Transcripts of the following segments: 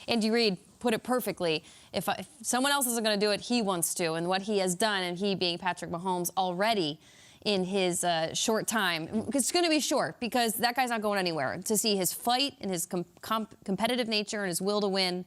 Andy Reid put it perfectly. If someone else isn't going to do it, he wants to. And what he has done, and he being Patrick Mahomes already in his short time, it's going to be short because that guy's not going anywhere. To see his fight and his competitive nature and his will to win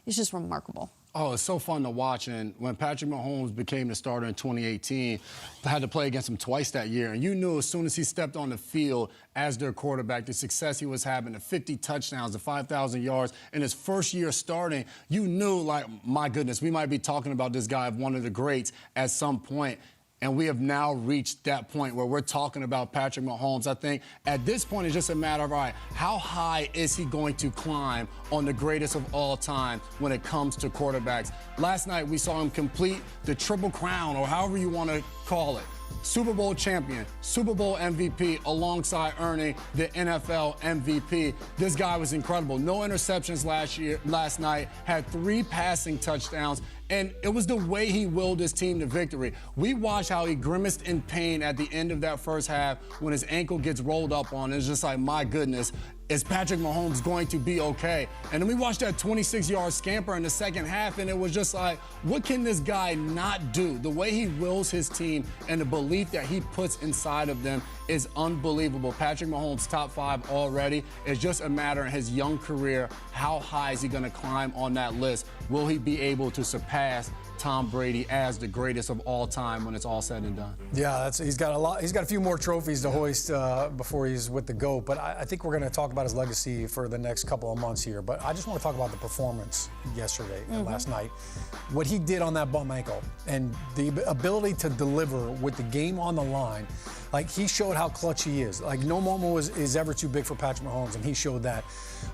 is just remarkable. Oh, it's so fun to watch. And when Patrick Mahomes became the starter in 2018, I had to play against him twice that year. And you knew as soon as he stepped on the field as their quarterback, the success he was having, the 50 touchdowns, the 5,000 yards in his first year starting, you knew, like, my goodness, we might be talking about this guy, one of the greats, at some point. And we have now reached that point where we're talking about Patrick Mahomes. I think at this point, it's just a matter of, all right, how high is he going to climb on the greatest of all time when it comes to quarterbacks? Last night, we saw him complete the Triple Crown, or however you want to call it. Super Bowl champion, Super Bowl MVP, alongside earning the NFL MVP. This guy was incredible. No interceptions last night, had 3 passing touchdowns, and it was the way he willed his team to victory. We watched how he grimaced in pain at the end of that first half when his ankle gets rolled up on. It's just like, my goodness, is Patrick Mahomes going to be okay? And then we watched that 26-yard scamper in the second half, and it was just like, what can this guy not do? The way he wills his team and the belief that he puts inside of them is unbelievable. Patrick Mahomes, top 5 already. It's just a matter in his young career, how high is he going to climb on that list? Will he be able to surpass Tom Brady as the greatest of all time when it's all said and done? Yeah, he's got a few more trophies to hoist before he's with the GOAT. But I think we're going to talk about his legacy for the next couple of months here. But I just want to talk about the performance yesterday and last night. What he did on that bum ankle and the ability to deliver with the game on the line. Like, he showed how clutch he is. Like, no moment is ever too big for Patrick Mahomes, and he showed that.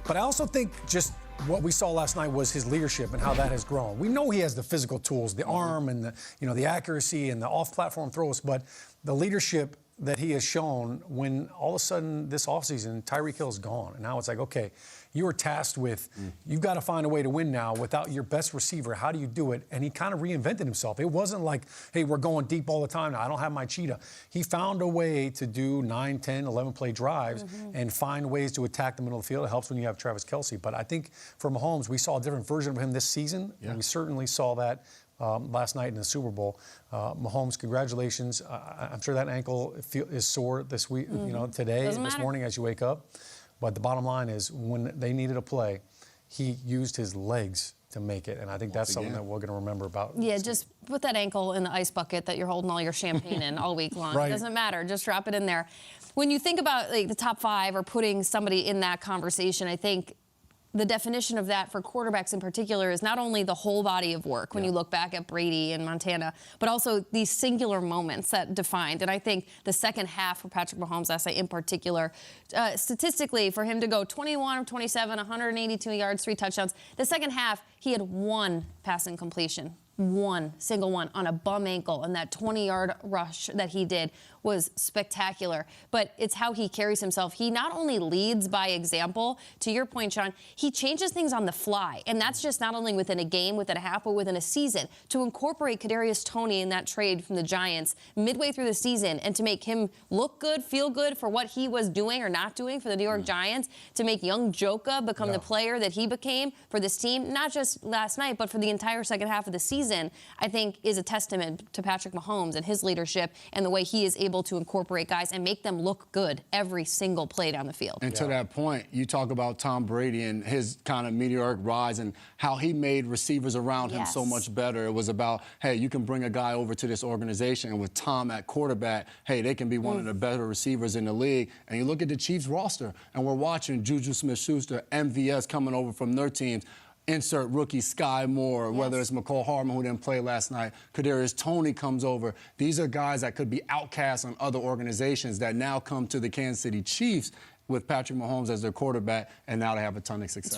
But I also think just what we saw last night was his leadership and how that has grown. We know he has the physical tools, the arm and the accuracy and the off-platform throws, but the leadership that he has shown when all of a sudden this offseason, Tyreek Hill is gone. And now it's like, okay, you were tasked with, you've got to find a way to win now without your best receiver. How do you do it? And he kind of reinvented himself. It wasn't like, hey, we're going deep all the time now. I don't have my cheetah. He found a way to do 9, 10, 11-play drives and find ways to attack the middle of the field. It helps when you have Travis Kelce. But I think for Mahomes, we saw a different version of him this season. Yeah. And we certainly saw that last night in the Super Bowl. Mahomes, congratulations. I'm sure that ankle is sore this week, today, this morning as you wake up. But the bottom line is, when they needed a play, he used his legs to make it. And I think that's something that we're going to remember about. Yeah, just put that ankle in the ice bucket that you're holding all your champagne in all week long. Right. It doesn't matter. Just drop it in there. When you think about, like, the top 5 or putting somebody in that conversation, I think the definition of that for quarterbacks in particular is not only the whole body of work when you look back at Brady and Montana, but also these singular moments that defined. And I think the second half for Patrick Mahomes last night in particular, statistically, for him to go 21 of 27, 182 yards, 3 touchdowns, the second half, he had 1 passing completion. 1 single one on a bum ankle, and that 20-yard rush that he did was spectacular. But it's how he carries himself. He not only leads by example, to your point, Sean, he changes things on the fly, and that's just not only within a game, within a half, but within a season. To incorporate Kadarius Toney in that trade from the Giants midway through the season, and to make him look good, feel good for what he was doing or not doing for the New York Giants, to make young Joka become the player that he became for this team, not just last night, but for the entire second half of the season, I think is a testament to Patrick Mahomes and his leadership and the way he is able to incorporate guys and make them look good every single play down the field. And to that point, you talk about Tom Brady and his kind of meteoric rise and how he made receivers around him so much better. It was about, hey, you can bring a guy over to this organization, and with Tom at quarterback, hey, they can be one of the better receivers in the league. And you look at the Chiefs roster, and we're watching Juju Smith-Schuster, MVS coming over from their teams. Insert rookie Sky Moore, whether it's McCall Hardman, who didn't play last night, Kadarius Toney comes over. These are guys that could be outcasts on other organizations that now come to the Kansas City Chiefs with Patrick Mahomes as their quarterback, and now they have a ton of success.